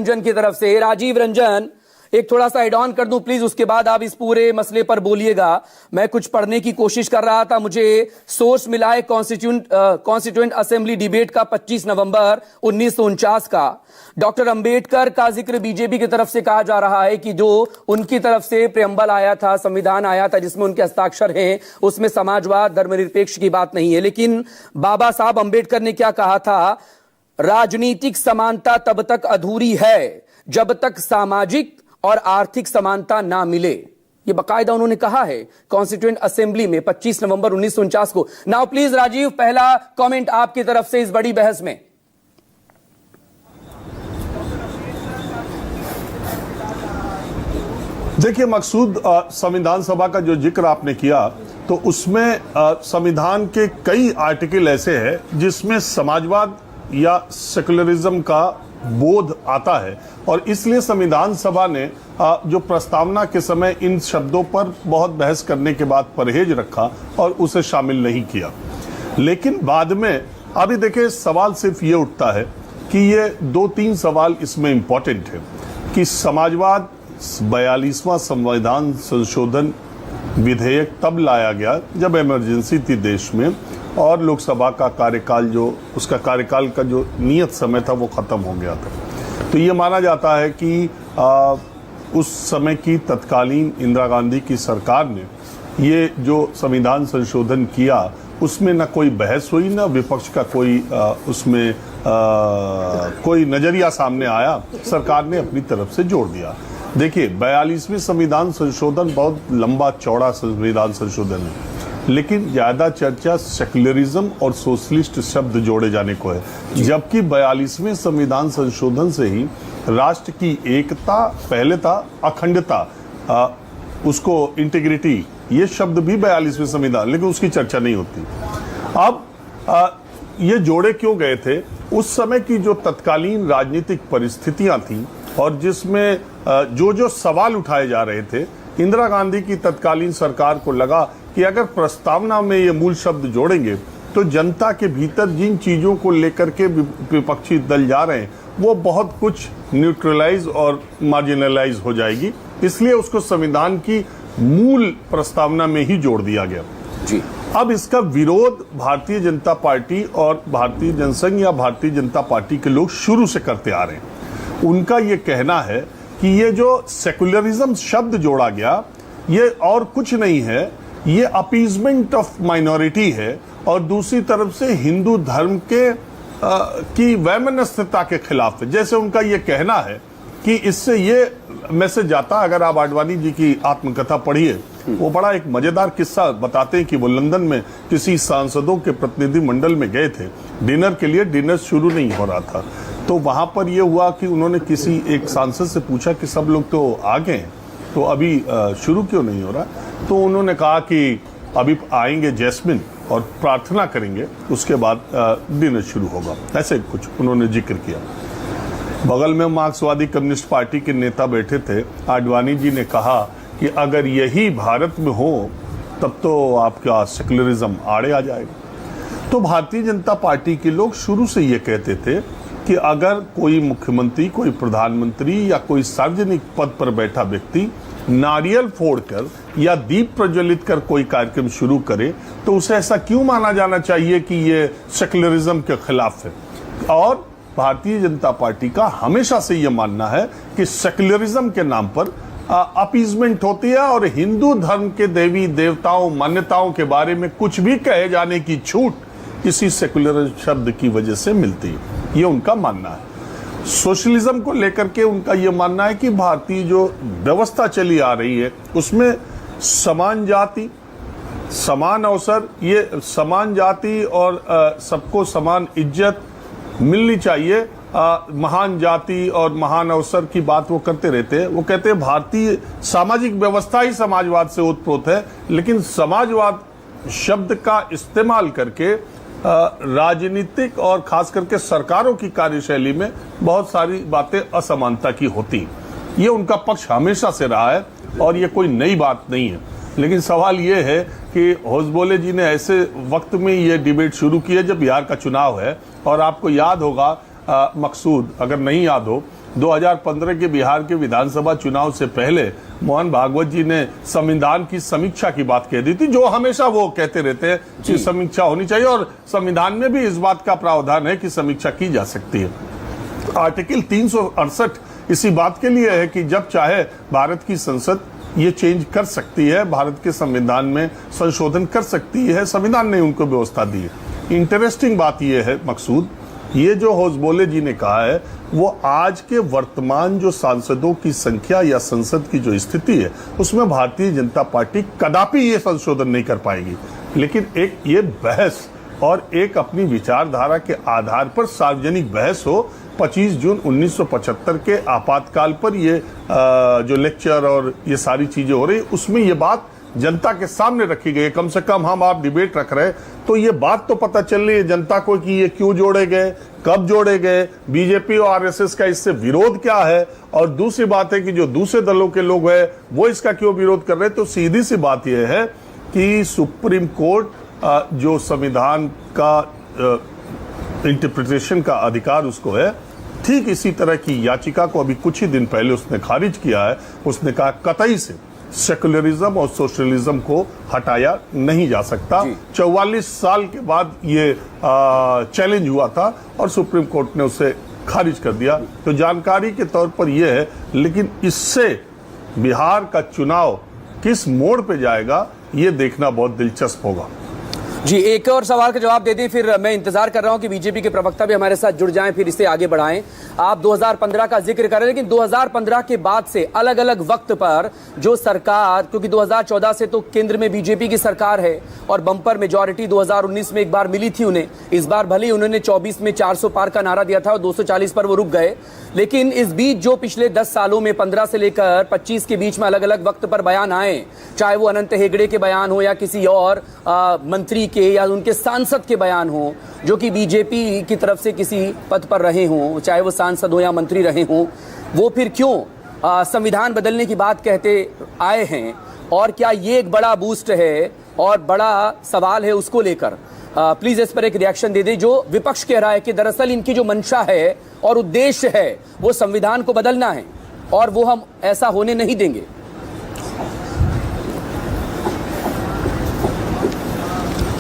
रंजन की तरफ से। राजीव रंजन, एक थोड़ा सा एड ऑन कर दूं प्लीज, उसके बाद आप इस पूरे मसले पर बोलिएगा। मैं कुछ पढ़ने की कोशिश कर रहा था, मुझे सोर्स मिला है कॉन्स्टिट्यूएंट असेंबली डिबेट का 25 नवंबर 1949 का। डॉक्टर अंबेडकर का जिक्र बीजेपी की तरफ से कहा जा रहा है कि जो उनकी तरफ से प्रेम्बल आया था, संविधान आया था जिसमें उनके हस्ताक्षर हैं, उसमें समाजवाद, धर्मनिरपेक्ष की बात नहीं है। लेकिन बाबा साहब अंबेडकर ने क्या कहा था? राजनीतिक समानता तब तक अधूरी है जब तक सामाजिक और आर्थिक समानता ना मिले। यह बाकायदा उन्होंने कहा है कॉन्स्टिट्यूएंट असेंबली में 25 नवंबर 1949 को। नाउ प्लीज राजीव, पहला कमेंट आपकी तरफ से इस बड़ी बहस में। देखिए मकसूद, संविधान सभा का जो जिक्र आपने किया तो उसमें संविधान के कई आर्टिकल ऐसे हैं जिसमें समाजवाद या सेकुलरिज्म का बोध आता है, और इसलिए संविधान सभा ने जो प्रस्तावना के समय इन शब्दों पर बहुत बहस करने के बाद परहेज रखा और उसे शामिल नहीं किया। लेकिन बाद में अभी देखिए सवाल सिर्फ ये उठता है कि ये 2-3 सवाल इसमें इंपॉर्टेंट है कि समाजवाद 42वां संविधान संशोधन विधेयक तब लाया गया जब इमरजेंसी थी देश में और लोकसभा का कार्यकाल, जो उसका कार्यकाल का जो नियत समय था वो खत्म हो गया था। तो ये माना जाता है कि उस समय की तत्कालीन इंदिरा गांधी की सरकार ने ये जो संविधान संशोधन किया उसमें न कोई बहस हुई, न विपक्ष का कोई उसमें कोई नजरिया सामने आया। सरकार ने अपनी तरफ से जोड़ दिया। देखिए 42वें संविधान संशोधन बहुत लंबा चौड़ा संविधान संशोधन है, लेकिन ज्यादा चर्चा सेकुलरिज्म और सोशलिस्ट शब्द जोड़े जाने को है, जबकि 42वें संविधान संशोधन से ही राष्ट्र की एकता, पहले था अखंडता, उसको इंटीग्रिटी, ये शब्द भी 42वें संविधान, लेकिन उसकी चर्चा नहीं होती। अब ये जोड़े क्यों गए थे? उस समय की जो तत्कालीन राजनीतिक परिस्थितियां थी और जिसमें जो सवाल उठाए जा रहे थे, इंदिरा गांधी की तत्कालीन सरकार को लगा कि अगर प्रस्तावना में ये मूल शब्द जोड़ेंगे तो जनता के भीतर जिन चीजों को लेकर के विपक्षी दल जा रहे हैं वो बहुत कुछ न्यूट्रलाइज और मार्जिनलाइज हो जाएगी, इसलिए उसको संविधान की मूल प्रस्तावना में ही जोड़ दिया गया जी। अब इसका विरोध भारतीय जनता पार्टी और भारतीय जनसंघ या भारतीय जनता पार्टी के लोग शुरू से करते आ रहे हैं। उनका ये कहना है कि ये जो सेकुलरिज्म शब्द जोड़ा गया ये और कुछ नहीं है, ये अपीजमेंट ऑफ माइनॉरिटी है और दूसरी तरफ से हिंदू धर्म के की वैमनस्यता के खिलाफ है। जैसे उनका ये कहना है कि इससे ये मैसेज जाता, अगर आप आडवाणी जी की आत्मकथा पढ़िए, वो बड़ा एक मजेदार किस्सा बताते हैं कि वो लंदन में किसी सांसदों के प्रतिनिधि मंडल में गए थे डिनर के लिए। डिनर शुरू नहीं हो रहा था, तो वहां पर यह हुआ कि उन्होंने किसी एक सांसद से पूछा कि सब लोग तो आ गए हैं, तो अभी शुरू क्यों नहीं हो रहा? तो उन्होंने कहा कि अभी आएंगे जैस्मिन और प्रार्थना करेंगे, उसके बाद डिनर शुरू होगा, ऐसे कुछ उन्होंने जिक्र किया। बगल में मार्क्सवादी कम्युनिस्ट पार्टी के नेता बैठे थे। आडवाणी जी ने कहा कि अगर यही भारत में हो तब तो आपका सेकुलरिज्म आड़े आ जाएगा। तो भारतीय जनता पार्टी के लोग शुरू से ये कहते थे कि अगर कोई मुख्यमंत्री, कोई प्रधानमंत्री या कोई सार्वजनिक पद पर बैठा व्यक्ति नारियल फोड़कर या दीप प्रज्वलित कर कोई कार्यक्रम शुरू करे तो उसे ऐसा क्यों माना जाना चाहिए कि ये सेकुलरिज्म के खिलाफ है। और भारतीय जनता पार्टी का हमेशा से ये मानना है कि सेकुलरिज्म के नाम पर अपीजमेंट होती है और हिंदू धर्म के देवी देवताओं, मान्यताओं के बारे में कुछ भी कहे जाने की छूट इसी सेकुलर शब्द की वजह से मिलती है। ये उनका मानना है। सोशलिज्म को लेकर के उनका ये मानना है कि भारतीय जो व्यवस्था चली आ रही है उसमें समान जाति, समान अवसर, ये समान जाति और सबको समान इज्जत मिलनी चाहिए। महान जाति और महान अवसर की बात वो करते रहते हैं। वो कहते हैं भारतीय सामाजिक व्यवस्था ही समाजवाद से उत्प्रोत है, लेकिन समाजवाद शब्द का इस्तेमाल करके राजनीतिक और खास करके सरकारों की कार्यशैली में बहुत सारी बातें असमानता की होती। ये उनका पक्ष हमेशा से रहा है और ये कोई नई बात नहीं है। लेकिन सवाल ये है कि होसबोले जी ने ऐसे वक्त में ये डिबेट शुरू की है जब बिहार का चुनाव है, और आपको याद होगा मकसूद, अगर नहीं याद हो 2015 के बिहार के विधानसभा चुनाव से पहले मोहन भागवत जी ने संविधान की समीक्षा की बाट कह दी थी, जो हमेशा वो कहते रहते हैं कि समीक्षा होनी चाहिए, और संविधान में भी इस बात का प्रावधान है कि समीक्षा की जा सकती है। आर्टिकल 368 इसी बात के लिए है कि जब चाहे भारत की संसद ये चेंज कर सकती है, भारत के संविधान में संशोधन कर सकती है, संविधान ने उनको व्यवस्था दी है। इंटरेस्टिंग बात यह है मकसूद, ये जो होसबोले जी ने कहा है वो आज के वर्तमान जो सांसदों की संख्या या संसद की जो स्थिति है उसमें भारतीय जनता पार्टी कदापि ये संशोधन नहीं कर पाएगी। लेकिन एक ये बहस और एक अपनी विचारधारा के आधार पर सार्वजनिक बहस हो, 25 जून 1975 के आपातकाल पर ये जो लेक्चर और ये सारी चीजें हो रही, उसमें ये बात जनता के सामने रखी गई है। कम से कम हम आप डिबेट रख रहे हैं तो ये बात तो पता चल रही है जनता को कि ये क्यों जोड़े गए, कब जोड़े गए, बीजेपी और आरएसएस का इससे विरोध क्या है, और दूसरी बात है कि जो दूसरे दलों के लोग हैं वो इसका क्यों विरोध कर रहे हैं। तो सीधी सी बात यह है कि सुप्रीम कोर्ट जो संविधान का इंटरप्रिटेशन का अधिकार उसको है, ठीक इसी तरह की याचिका को अभी कुछ ही दिन पहले उसने खारिज किया है। उसने कहा कतई से सेकुलरिज्म और सोशलिज्म को हटाया नहीं जा सकता। 44 साल के बाद ये चैलेंज हुआ था और सुप्रीम कोर्ट ने उसे खारिज कर दिया। तो जानकारी के तौर पर यह है, लेकिन इससे बिहार का चुनाव किस मोड़ पे जाएगा ये देखना बहुत दिलचस्प होगा। जी, एक और सवाल का जवाब दे दें, फिर मैं इंतजार कर रहा हूं कि बीजेपी के प्रवक्ता भी हमारे साथ जुड़ जाएं, फिर इसे आगे बढ़ाएं। आप 2015 का जिक्र कर रहे हैं, लेकिन 2015 के बाद से अलग अलग वक्त पर जो सरकार, क्योंकि 2014 से तो केंद्र में बीजेपी की सरकार है और बंपर मेजॉरिटी 2019 में एक बार मिली थी उन्हें। इस बार भले ही उन्होंने 24 में 400 पार का नारा दिया था और 240 पर वो रुक गए, लेकिन इस बीच जो पिछले 10 सालों में 15 से लेकर 25 के बीच में अलग अलग वक्त पर बयान आए, चाहे वो अनंत हेगड़े के बयान हो या किसी और मंत्री के या उनके सांसद के बयान हो जो कि बीजेपी की तरफ से किसी पद पर रहे हों, चाहे वो सांसद हो या मंत्री रहे हों, वो फिर क्यों संविधान बदलने की बात कहते आए हैं, और क्या ये एक बड़ा बूस्ट है और बड़ा सवाल है उसको लेकर प्लीज इस पर एक रिएक्शन दे दे। जो विपक्ष कह रहा है कि दरअसल इनकी जो मंशा है और उद्देश्य है वो संविधान को बदलना है और वो हम ऐसा होने नहीं देंगे।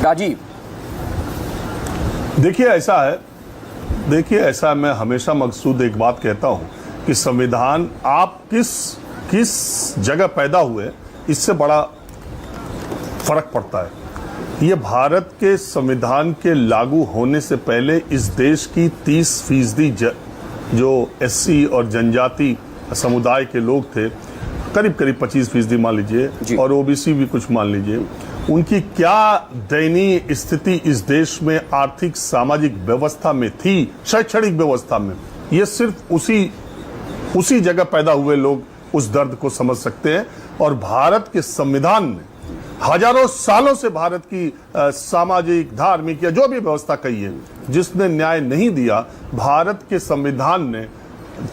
राजीव, देखिए ऐसा मैं हमेशा मकसूद एक बात कहता हूं कि संविधान आप किस जगह पैदा हुए इससे बड़ा फर्क पड़ता है। ये भारत के संविधान के लागू होने से पहले इस देश की 30% जो एससी और जनजाति समुदाय के लोग थे, करीब 25% मान लीजिए, और ओबीसी भी कुछ मान लीजिए, उनकी क्या दयनीय स्थिति इस देश में आर्थिक सामाजिक व्यवस्था में थी, शैक्षणिक व्यवस्था में। ये सिर्फ उसी जगह पैदा हुए लोग उस दर्द को समझ सकते हैं। और भारत के संविधान ने हजारों सालों से भारत की सामाजिक, धार्मिक या जो भी व्यवस्था कही है, जिसने न्याय नहीं दिया, भारत के संविधान ने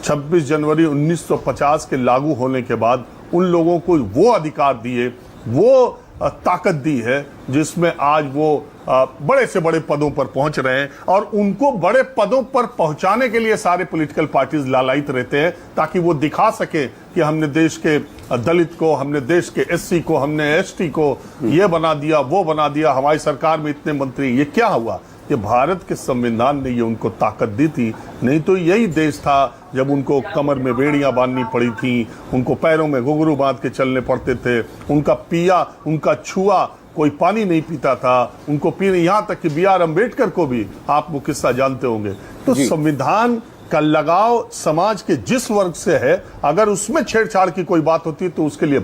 26 जनवरी 1950 के लागू होने के बाद उन लोगों को वो अधिकार दिए, वो ताकत दी है जिसमें आज वो बड़े से बड़े पदों पर पहुंच रहे हैं। और उनको बड़े पदों पर पहुंचाने के लिए सारे पॉलिटिकल पार्टीज लालायित रहते हैं ताकि वो दिखा सके कि हमने देश के दलित को, हमने देश के एससी को, हमने एसटी को ये बना दिया, वो बना दिया, हमारी सरकार में इतने मंत्री। ये क्या हुआ? ये भारत के संविधान ने ये उनको ताकत दी थी। नहीं तो यही देश था जब उनको कमर में बेड़ियां बांधनी पड़ी थी, उनको पैरों में घुंघरू बांध के चलने पड़ते थे, उनका पिया, उनका छुआ कोई पानी नहीं पीता था, उनको पीने, यहाँ तक कि बी.आर. अम्बेडकर को भी आप वो किस्सा जानते होंगे। तो संविधान का लगाव समाज के जिस वर्ग से है, अगर उसमें छेड़छाड़ की कोई बात होती तो उसके लिए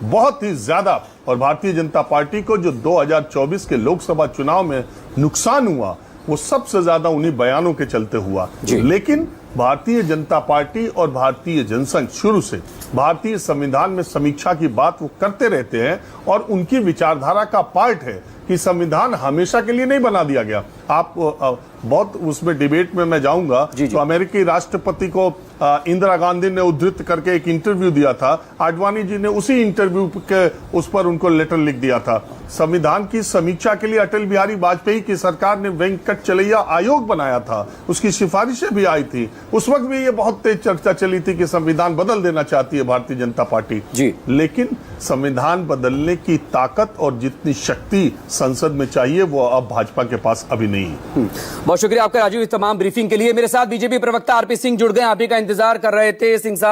बहुत ही ज्यादा, और भारतीय जनता पार्टी को जो 2024 के लोकसभा चुनाव में नुकसान हुआ वो सबसे ज्यादा उन्हीं बयानों के चलते हुआ। लेकिन भारतीय जनता पार्टी और भारतीय जनसंघ शुरू से भारतीय संविधान में समीक्षा की बात वो करते रहते हैं और उनकी विचारधारा का पार्ट है कि संविधान हमेशा के लिए नहीं बना दिया गया। आप बहुत उसमें डिबेट में मैं जाऊंगा तो अमेरिकी राष्ट्रपति को इंदिरा गांधी ने उद्धृत करके एक इंटरव्यू दिया था, आडवाणी जी ने उसी इंटरव्यू के उस पर उनको लेटर लिख दिया था। संविधान की समीक्षा के लिए अटल बिहारी वाजपेयी की सरकार ने वेंकटचलैया आयोग बनाया था, उसकी सिफारिशें भी आई थी। उस वक्त भी ये बहुत तेज चर्चा चली थी कि संविधान बदल देना चाहती है भारतीय जनता पार्टी जी। लेकिन संविधान बदलने की ताकत और जितनी शक्ति संसद में चाहिए वो अब भाजपा के पास अभी नहीं है। बहुत शुक्रिया आपका राजीव इस तमाम ब्रीफिंग के लिए। मेरे साथ बीजेपी प्रवक्ता आरपी सिंह जुड़ गए, आप ही का इंतजार कर रहे थे। सिंह साहब